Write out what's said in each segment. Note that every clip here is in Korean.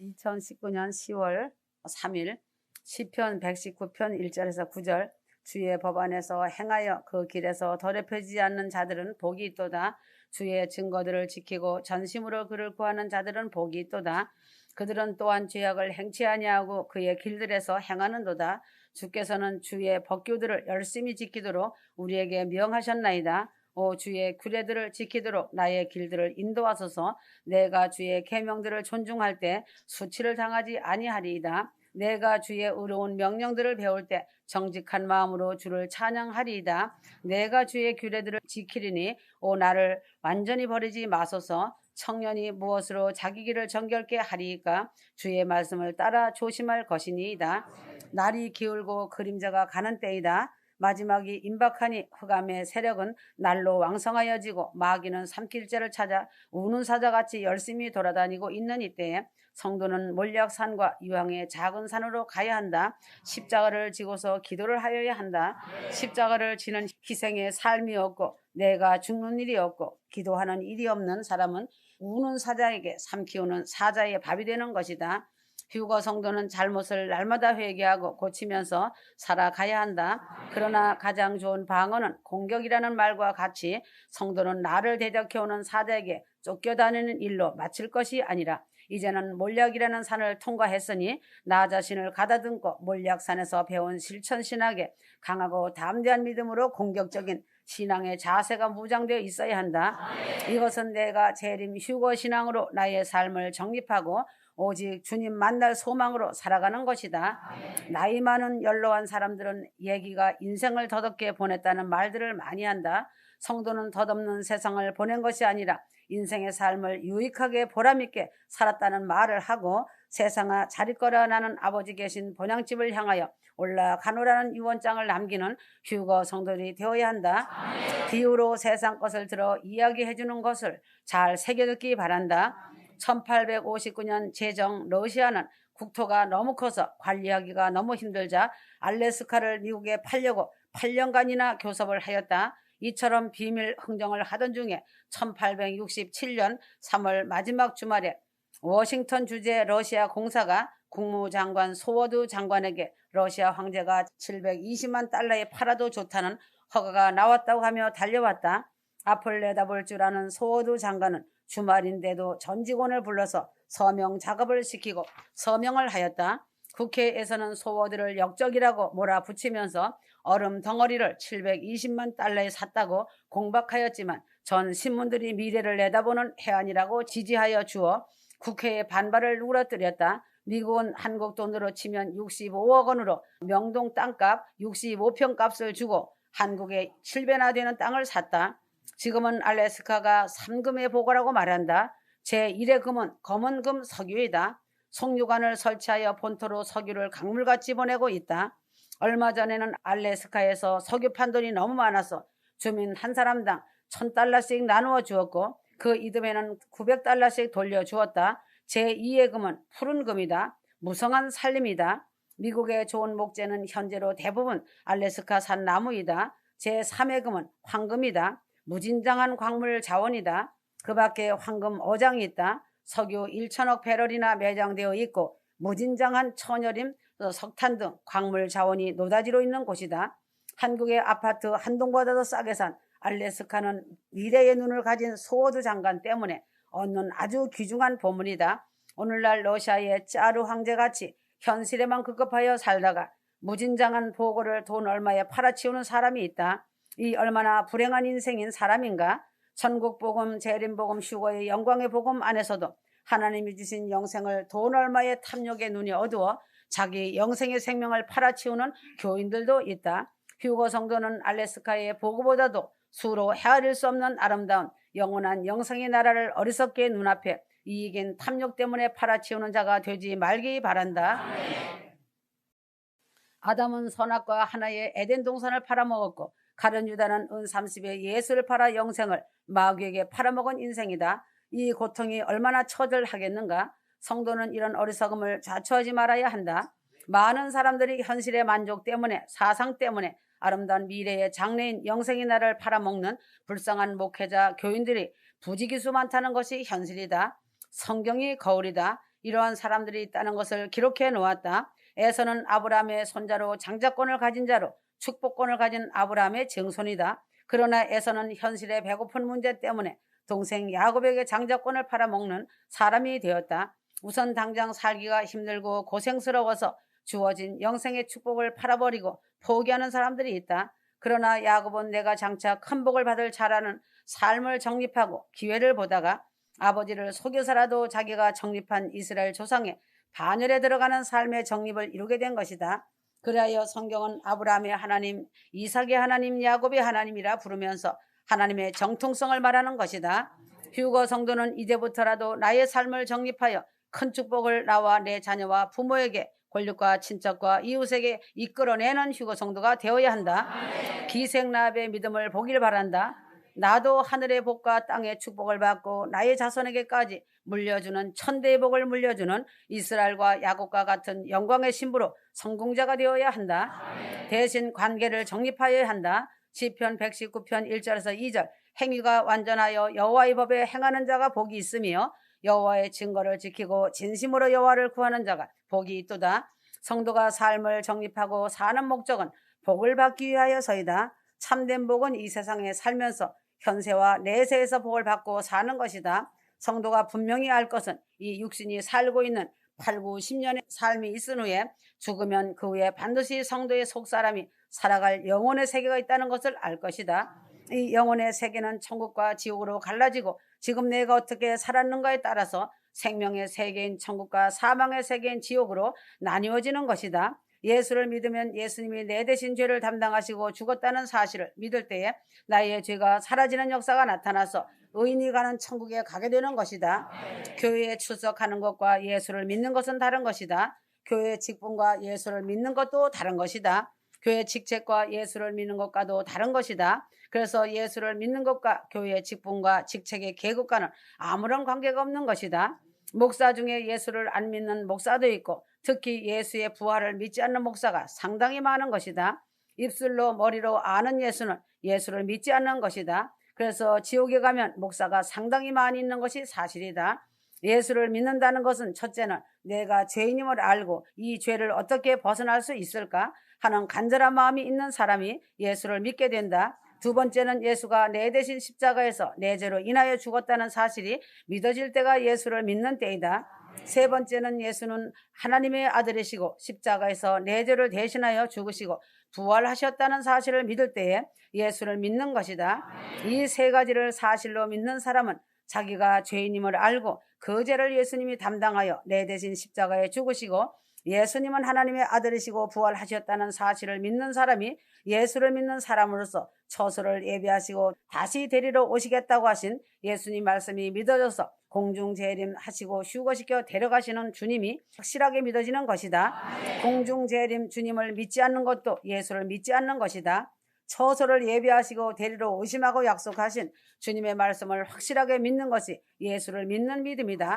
2019년 10월 3일 시편 119편 1절에서 9절 주의 법안에서 행하여 그 길에서 더럽혀지지 않는 자들은 복이 있도다. 주의 증거들을 지키고 전심으로 그를 구하는 자들은 복이 있도다. 그들은 또한 죄악을 행치 아니하고 그의 길들에서 행하는도다. 주께서는 주의 법규들을 열심히 지키도록 우리에게 명하셨나이다. 오 주의 규례들을 지키도록 나의 길들을 인도하소서. 내가 주의 계명들을 존중할 때 수치를 당하지 아니하리이다. 내가 주의 의로운 명령들을 배울 때 정직한 마음으로 주를 찬양하리이다. 내가 주의 규례들을 지키리니 오 나를 완전히 버리지 마소서. 청년이 무엇으로 자기 길을 정결케 하리이까? 주의 말씀을 따라 조심할 것이니이다. 날이 기울고 그림자가 가는 때이다. 마지막이 임박하니 흑암의 세력은 날로 왕성하여지고 마귀는 삼킬죄를 찾아 우는 사자같이 열심히 돌아다니고 있는 이때에 성도는 몰약산과 유황의 작은 산으로 가야 한다. 십자가를 지고서 기도를 하여야 한다. 십자가를 지는 희생의 삶이 없고 내가 죽는 일이 없고 기도하는 일이 없는 사람은 우는 사자에게 삼키우는 사자의 밥이 되는 것이다. 휴거 성도는 잘못을 날마다 회개하고 고치면서 살아가야 한다. 그러나 가장 좋은 방어는 공격이라는 말과 같이 성도는 나를 대적해오는 사자에게 쫓겨다니는 일로 마칠 것이 아니라 이제는 몰약이라는 산을 통과했으니 나 자신을 가다듬고 몰약산에서 배운 실천신학에 강하고 담대한 믿음으로 공격적인 신앙의 자세가 무장되어 있어야 한다. 이것은 내가 재림 휴거 신앙으로 나의 삶을 정립하고 오직 주님 만날 소망으로 살아가는 것이다. 나이 많은 연로한 사람들은 얘기가 인생을 덧없게 보냈다는 말들을 많이 한다. 성도는 덧없는 세상을 보낸 것이 아니라 인생의 삶을 유익하게 보람있게 살았다는 말을 하고 세상아 잘 있거라 나는 아버지 계신 본향집을 향하여 올라가노라는 유언장을 남기는 휴거 성도들이 되어야 한다. 비유로 세상 것을 들어 이야기해주는 것을 잘 새겨듣기 바란다. 1859년 제정 러시아는 국토가 너무 커서 관리하기가 너무 힘들자 알래스카를 미국에 팔려고 8년간이나 교섭을 하였다. 이처럼 비밀 흥정을 하던 중에 1867년 3월 마지막 주말에 워싱턴 주재 러시아 공사가 국무장관 소워드 장관에게 러시아 황제가 720만 달러에 팔아도 좋다는 허가가 나왔다고 하며 달려왔다. 앞을 내다볼 줄 아는 소워드 장관은 주말인데도 전 직원을 불러서 서명 작업을 시키고 서명을 하였다. 국회에서는 소워드를 역적이라고 몰아붙이면서 얼음 덩어리를 720만 달러에 샀다고 공박하였지만 전 신문들이 미래를 내다보는 해안이라고 지지하여 주어 국회의 반발을 누그러뜨렸다. 미국은 한국 돈으로 치면 65억 원으로 명동 땅값 65평 값을 주고 한국에 7배나 되는 땅을 샀다. 지금은 알래스카가 3금의 보고라고 말한다. 제1의 금은 검은금 석유이다. 송유관을 설치하여 본토로 석유를 강물같이 보내고 있다. 얼마 전에는 알래스카에서 석유 판 돈이 너무 많아서 주민 한 사람당 1000달러씩 나누어 주었고 그 이듬해는 900달러씩 돌려주었다. 제2의 금은 푸른 금이다. 무성한 산림이다. 미국의 좋은 목재는 현재로 대부분 알래스카 산 나무이다. 제3의 금은 황금이다. 무진장한 광물 자원이다. 그 밖에 황금 어장이 있다. 석유 1천억 배럴이나 매장되어 있고 무진장한 천여림, 석탄 등 광물 자원이 노다지로 있는 곳이다. 한국의 아파트 한 동보다도 싸게 산 알래스카는 미래의 눈을 가진 소워드 장관 때문에 얻는 아주 귀중한 보물이다. 오늘날 러시아의 짜르 황제같이 현실에만 급급하여 살다가 무진장한 보고를 돈 얼마에 팔아치우는 사람이 있다. 이 얼마나 불행한 인생인 사람인가? 천국복음, 재림복음, 휴거의 영광의 복음 안에서도 하나님이 주신 영생을 돈 얼마의 탐욕의 눈이 어두워 자기 영생의 생명을 팔아치우는 교인들도 있다. 휴거 성도는 알래스카의 보고보다도 수로 헤아릴 수 없는 아름다운 영원한 영생의 나라를 어리석게 눈앞에 이익인 탐욕 때문에 팔아치우는 자가 되지 말기 바란다. 아담은 선악과 하나의 에덴 동산을 팔아먹었고 가룟 유다는 은 30의 예수를 팔아 영생을 마귀에게 팔아먹은 인생이다. 이 고통이 얼마나 처절하겠는가? 성도는 이런 어리석음을 자초하지 말아야 한다. 많은 사람들이 현실의 만족 때문에 사상 때문에 아름다운 미래의 장래인 영생의 날을 팔아먹는 불쌍한 목회자 교인들이 부지기수 많다는 것이 현실이다. 성경이 거울이다. 이러한 사람들이 있다는 것을 기록해 놓았다. 에서는 아브라함의 손자로 장자권을 가진 자로 축복권을 가진 아브라함의 증손이다. 그러나 에서는 현실의 배고픈 문제 때문에 동생 야곱에게 장자권을 팔아먹는 사람이 되었다. 우선 당장 살기가 힘들고 고생스러워서 주어진 영생의 축복을 팔아버리고 포기하는 사람들이 있다. 그러나 야곱은 내가 장차 큰 복을 받을 자라는 삶을 정립하고 기회를 보다가 아버지를 속여서라도 자기가 정립한 이스라엘 조상의 반열에 들어가는 삶의 정립을 이루게 된 것이다. 그리하여 성경은 아브라함의 하나님, 이삭의 하나님, 야곱의 하나님이라 부르면서 하나님의 정통성을 말하는 것이다. 휴거 성도는 이제부터라도 나의 삶을 정립하여 큰 축복을 나와 내 자녀와 부모에게, 권력과 친척과 이웃에게 이끌어내는 휴거 성도가 되어야 한다. 기생라합의 믿음을 보길 바란다. 나도 하늘의 복과 땅의 축복을 받고 나의 자손에게까지 물려주는 천대의 복을 물려주는 이스라엘과 야곱과 같은 영광의 신부로 성공자가 되어야 한다. 대신 관계를 정립하여야 한다. 시편 119편 1절에서 2절 행위가 완전하여 여호와의 법에 행하는 자가 복이 있으며 여호와의 증거를 지키고 진심으로 여호와를 구하는 자가 복이 있도다. 성도가 삶을 정립하고 사는 목적은 복을 받기 위하여서이다. 참된 복은 이 세상에 살면서 현세와 내세에서 복을 받고 사는 것이다. 성도가 분명히 알 것은 이 육신이 살고 있는 8, 9, 10년의 삶이 있은 후에 죽으면 그 후에 반드시 성도의 속사람이 살아갈 영혼의 세계가 있다는 것을 알 것이다. 이 영혼의 세계는 천국과 지옥으로 갈라지고 지금 내가 어떻게 살았는가에 따라서 생명의 세계인 천국과 사망의 세계인 지옥으로 나뉘어지는 것이다. 예수를 믿으면 예수님이 내 대신 죄를 담당하시고 죽었다는 사실을 믿을 때에 나의 죄가 사라지는 역사가 나타나서 의인이 가는 천국에 가게 되는 것이다. 교회에 출석하는 것과 예수를 믿는 것은 다른 것이다. 교회 직분과 예수를 믿는 것도 다른 것이다. 교회 직책과 예수를 믿는 것과도 다른 것이다. 그래서 예수를 믿는 것과 교회의 직분과 직책의 계급과는 아무런 관계가 없는 것이다. 목사 중에 예수를 안 믿는 목사도 있고 특히 예수의 부활을 믿지 않는 목사가 상당히 많은 것이다. 입술로 머리로 아는 예수는 예수를 믿지 않는 것이다. 그래서 지옥에 가면 목사가 상당히 많이 있는 것이 사실이다. 예수를 믿는다는 것은 첫째는 내가 죄인임을 알고 이 죄를 어떻게 벗어날 수 있을까 하는 간절한 마음이 있는 사람이 예수를 믿게 된다. 두 번째는 예수가 내 대신 십자가에서 내 죄로 인하여 죽었다는 사실이 믿어질 때가 예수를 믿는 때이다. 세 번째는 예수는 하나님의 아들이시고 십자가에서 내 죄를 대신하여 죽으시고 부활하셨다는 사실을 믿을 때에 예수를 믿는 것이다. 이 세 가지를 사실로 믿는 사람은 자기가 죄인임을 알고 그 죄를 예수님이 담당하여 내 대신 십자가에 죽으시고 예수님은 하나님의 아들이시고 부활하셨다는 사실을 믿는 사람이 예수를 믿는 사람으로서 처소를 예비하시고 다시 데리러 오시겠다고 하신 예수님 말씀이 믿어져서 공중 재림하시고 휴거시켜 데려가시는 주님이 확실하게 믿어지는 것이다. 공중 재림 주님을 믿지 않는 것도 예수를 믿지 않는 것이다. 처소를 예비하시고 데리러 오심하고 약속하신 주님의 말씀을 확실하게 믿는 것이 예수를 믿는 믿음이다.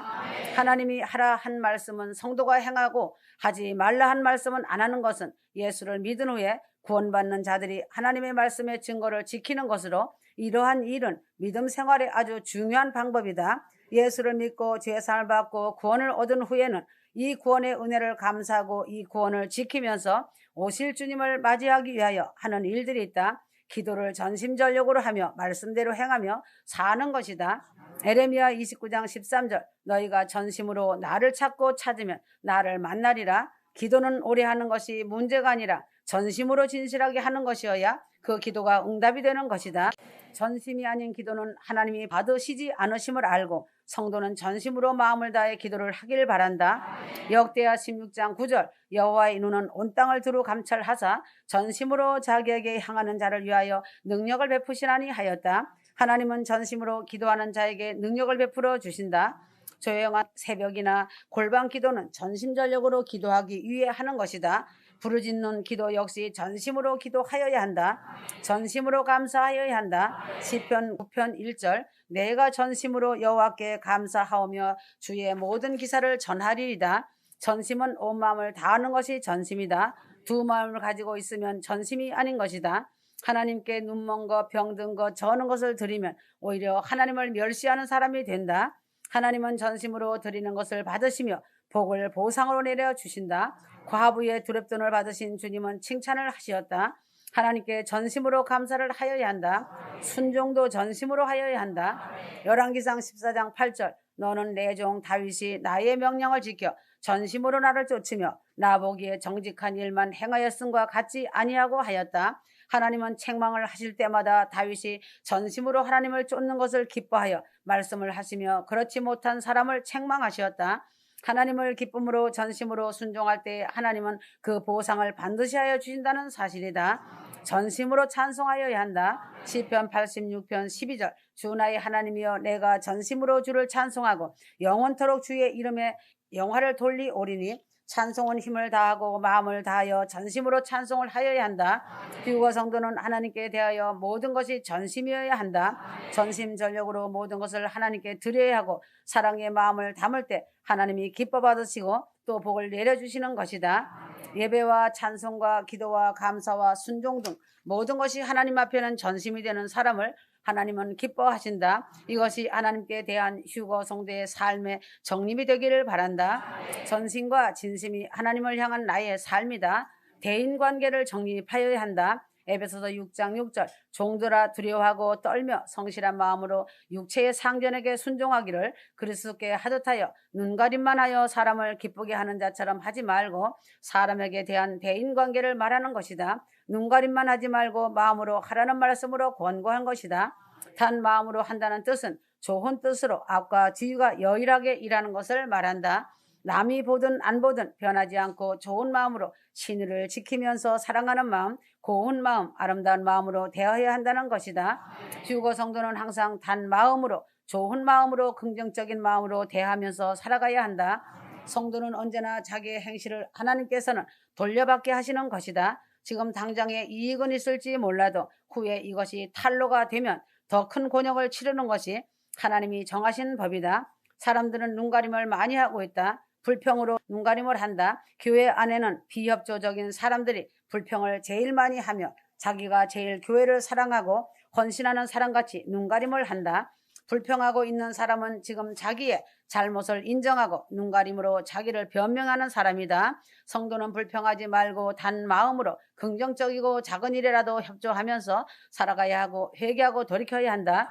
하나님이 하라 한 말씀은 성도가 행하고 하지 말라 한 말씀은 안 하는 것은 예수를 믿은 후에 구원받는 자들이 하나님의 말씀의 증거를 지키는 것으로 이러한 일은 믿음 생활의 아주 중요한 방법이다. 예수를 믿고 죄사함을 받고 구원을 얻은 후에는 이 구원의 은혜를 감사하고 이 구원을 지키면서 오실 주님을 맞이하기 위하여 하는 일들이 있다. 기도를 전심전력으로 하며 말씀대로 행하며 사는 것이다. 에레미야 29장 13절 너희가 전심으로 나를 찾고 찾으면 나를 만나리라. 기도는 오래 하는 것이 문제가 아니라 전심으로 진실하게 하는 것이어야 그 기도가 응답이 되는 것이다. 전심이 아닌 기도는 하나님이 받으시지 않으심을 알고 성도는 전심으로 마음을 다해 기도를 하길 바란다. 역대하 16장 9절 여호와의 눈은 온 땅을 두루 감찰하사 전심으로 자기에게 향하는 자를 위하여 능력을 베푸시나니 하였다. 하나님은 전심으로 기도하는 자에게 능력을 베풀어 주신다. 조용한 새벽이나 골방 기도는 전심전력으로 기도하기 위해 하는 것이다. 부르짖는 기도 역시 전심으로 기도하여야 한다. 전심으로 감사하여야 한다. 시편 9편 1절 내가 전심으로 여호와께 감사하오며 주의 모든 기사를 전하리이다. 전심은 온 마음을 다하는 것이 전심이다. 두 마음을 가지고 있으면 전심이 아닌 것이다. 하나님께 눈먼 것, 병든 것, 저는 것을 드리면 오히려 하나님을 멸시하는 사람이 된다. 하나님은 전심으로 드리는 것을 받으시며 복을 보상으로 내려주신다. 과부의 두렵돈을 받으신 주님은 칭찬을 하시었다. 하나님께 전심으로 감사를 하여야 한다. 순종도 전심으로 하여야 한다. 열왕기상 14장 8절 너는 내 종 다윗이 나의 명령을 지켜 전심으로 나를 쫓으며 나보기에 정직한 일만 행하였음과 같지 아니하고 하였다. 하나님은 책망을 하실 때마다 다윗이 전심으로 하나님을 쫓는 것을 기뻐하여 말씀을 하시며 그렇지 못한 사람을 책망하셨다. 하나님을 기쁨으로 전심으로 순종할 때 하나님은 그 보상을 반드시 하여 주신다는 사실이다. 전심으로 찬송하여야 한다. 시편 86편 12절 주 나의 하나님이여 내가 전심으로 주를 찬송하고 영원토록 주의 이름에 영화를 돌리오리니 찬송은 힘을 다하고 마음을 다하여 전심으로 찬송을 하여야 한다. 휴거 성도는 하나님께 대하여 모든 것이 전심이어야 한다. 전심전력으로 모든 것을 하나님께 드려야 하고 사랑의 마음을 담을 때 하나님이 기뻐 받으시고 또 복을 내려주시는 것이다. 예배와 찬송과 기도와 감사와 순종 등 모든 것이 하나님 앞에는 전심이 되는 사람을 하나님은 기뻐하신다. 이것이 하나님께 대한 휴거 성도의 삶의 정립이 되기를 바란다. 전심과 진심이 하나님을 향한 나의 삶이다. 대인관계를 정립하여야 한다. 에베소서 6장 6절 종들아 두려워하고 떨며 성실한 마음으로 육체의 상전에게 순종하기를 그리스도께 하듯하여 눈가림만 하여 사람을 기쁘게 하는 자처럼 하지 말고 사람에게 대한 대인관계를 말하는 것이다. 눈가림만 하지 말고 마음으로 하라는 말씀으로 권고한 것이다. 단 마음으로 한다는 뜻은 좋은 뜻으로 앞과 뒤가 여일하게 일하는 것을 말한다. 남이 보든 안 보든 변하지 않고 좋은 마음으로 신의를 지키면서 사랑하는 마음, 고운 마음, 아름다운 마음으로 대해야 한다는 것이다. 휴거 성도는 항상 단 마음으로 좋은 마음으로 긍정적인 마음으로 대하면서 살아가야 한다. 성도는 언제나 자기의 행실을 하나님께서는 돌려받게 하시는 것이다. 지금 당장의 이익은 있을지 몰라도 후에 이것이 탈로가 되면 더 큰 곤욕을 치르는 것이 하나님이 정하신 법이다. 사람들은 눈가림을 많이 하고 있다. 불평으로 눈가림을 한다. 교회 안에는 비협조적인 사람들이 불평을 제일 많이 하며 자기가 제일 교회를 사랑하고 헌신하는 사람같이 눈가림을 한다. 불평하고 있는 사람은 지금 자기의 잘못을 인정하고 눈가림으로 자기를 변명하는 사람이다. 성도는 불평하지 말고 단 마음으로 긍정적이고 작은 일이라도 협조하면서 살아가야 하고 회개하고 돌이켜야 한다.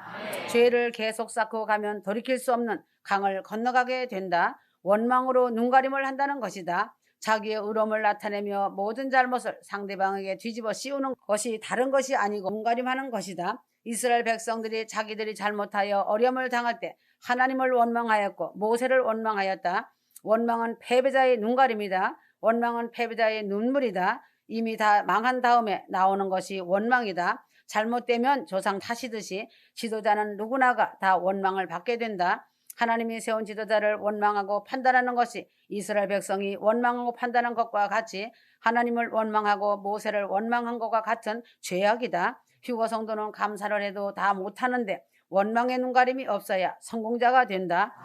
죄를 계속 쌓고 가면 돌이킬 수 없는 강을 건너가게 된다. 원망으로 눈가림을 한다는 것이다. 자기의 의로움을 나타내며 모든 잘못을 상대방에게 뒤집어 씌우는 것이 다른 것이 아니고 눈가림하는 것이다. 이스라엘 백성들이 자기들이 잘못하여 어려움을 당할 때 하나님을 원망하였고 모세를 원망하였다. 원망은 패배자의 눈가림이다. 원망은 패배자의 눈물이다. 이미 다 망한 다음에 나오는 것이 원망이다. 잘못되면 조상 탓이듯이 지도자는 누구나가 다 원망을 받게 된다. 하나님이 세운 지도자를 원망하고 판단하는 것이 이스라엘 백성이 원망하고 판단한 것과 같이 하나님을 원망하고 모세를 원망한 것과 같은 죄악이다. 휴거 성도는 감사를 해도 다 못하는데 원망의 눈가림이 없어야 성공자가 된다.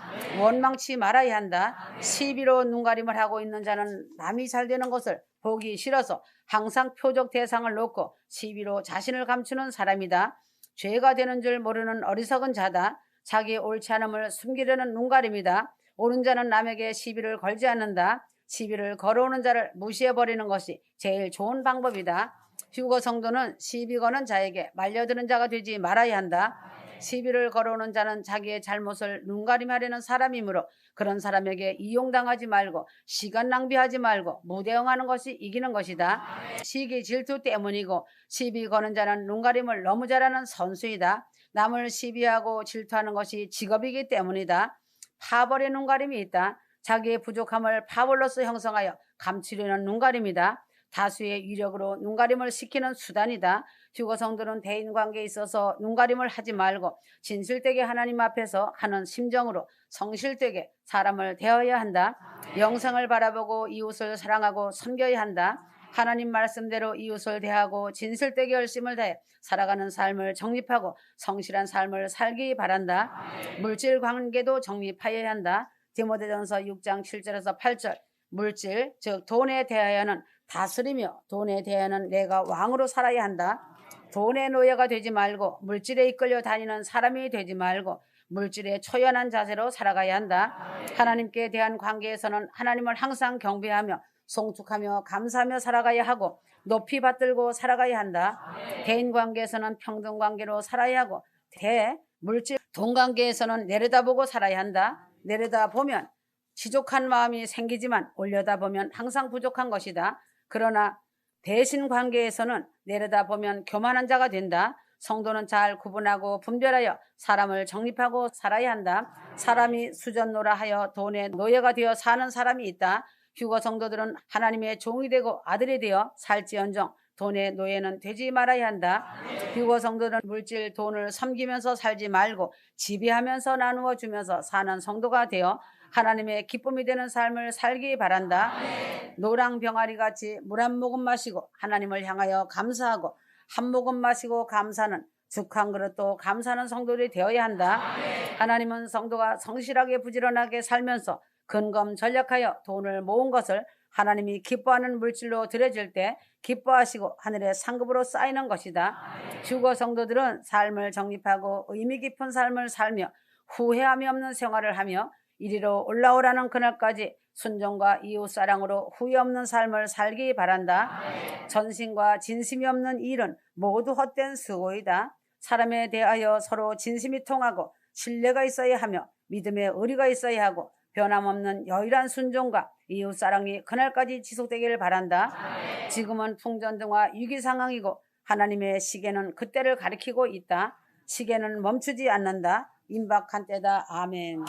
원망치 말아야 한다. 시비로 눈가림을 하고 있는 자는 남이 잘 되는 것을 보기 싫어서 항상 표적 대상을 놓고 시비로 자신을 감추는 사람이다. 죄가 되는 줄 모르는 어리석은 자다. 자기의 옳지 않음을 숨기려는 눈가림이다. 옳은 자는 남에게 시비를 걸지 않는다. 시비를 걸어오는 자를 무시해버리는 것이 제일 좋은 방법이다. 휴거 성도는 시비 거는 자에게 말려드는 자가 되지 말아야 한다. 시비를 걸어오는 자는 자기의 잘못을 눈가림하려는 사람이므로 그런 사람에게 이용당하지 말고 시간 낭비하지 말고 무대응하는 것이 이기는 것이다. 시기 질투 때문이고 시비 거는 자는 눈가림을 너무 잘하는 선수이다. 남을 시비하고 질투하는 것이 직업이기 때문이다. 파벌의 눈가림이 있다. 자기의 부족함을 파벌로서 형성하여 감추려는 눈가림이다. 다수의 위력으로 눈가림을 시키는 수단이다. 휴거 성도는 대인관계에 있어서 눈가림을 하지 말고 진실되게 하나님 앞에서 하는 심정으로 성실되게 사람을 대해야 한다. 영생을 바라보고 이웃을 사랑하고 섬겨야 한다. 하나님 말씀대로 이웃을 대하고 진실되게 열심을 다해 살아가는 삶을 정립하고 성실한 삶을 살기 바란다. 물질 관계도 정립하여야 한다. 디모데전서 6장 7절에서 8절 물질 즉 돈에 대하여는 다스리며 돈에 대하여는 내가 왕으로 살아야 한다. 돈의 노예가 되지 말고 물질에 이끌려 다니는 사람이 되지 말고 물질에 초연한 자세로 살아가야 한다. 하나님께 대한 관계에서는 하나님을 항상 경배하며 송축하며 감사하며 살아가야 하고 높이 받들고 살아가야 한다. 대인 관계에서는 평등 관계로 살아야 하고 물질 돈 관계에서는 내려다보고 살아야 한다. 내려다보면 지족한 마음이 생기지만 올려다보면 항상 부족한 것이다. 그러나 대신 관계에서는 내려다보면 교만한 자가 된다. 성도는 잘 구분하고 분별하여 사람을 정립하고 살아야 한다. 사람이 수전노라 하여 돈의 노예가 되어 사는 사람이 있다. 휴거 성도들은 하나님의 종이 되고 아들이 되어 살지언정 돈의 노예는 되지 말아야 한다. 휴거 성도들은 물질 돈을 섬기면서 살지 말고 지배하면서 나누어 주면서 사는 성도가 되어 하나님의 기쁨이 되는 삶을 살기 바란다. 노랑 병아리 같이 물 한 모금 마시고 하나님을 향하여 감사하고 한 모금 마시고 감사는 죽 한 그릇도 감사하는 성도들이 되어야 한다. 하나님은 성도가 성실하게 부지런하게 살면서 근검 전략하여 돈을 모은 것을 하나님이 기뻐하는 물질로 드려질 때 기뻐하시고 하늘의 상급으로 쌓이는 것이다. 휴거 성도들은 삶을 정립하고 의미 깊은 삶을 살며 후회함이 없는 생활을 하며 이리로 올라오라는 그날까지 순종과 이웃사랑으로 후회 없는 삶을 살기 바란다. 전심과 진심이 없는 일은 모두 헛된 수고이다. 사람에 대하여 서로 진심이 통하고 신뢰가 있어야 하며 믿음의 의리가 있어야 하고 변함없는 여일한 순종과 이웃사랑이 그날까지 지속되기를 바란다. 지금은 풍전등화 위기 상황이고 하나님의 시계는 그때를 가리키고 있다. 시계는 멈추지 않는다. 임박한 때다. 아멘.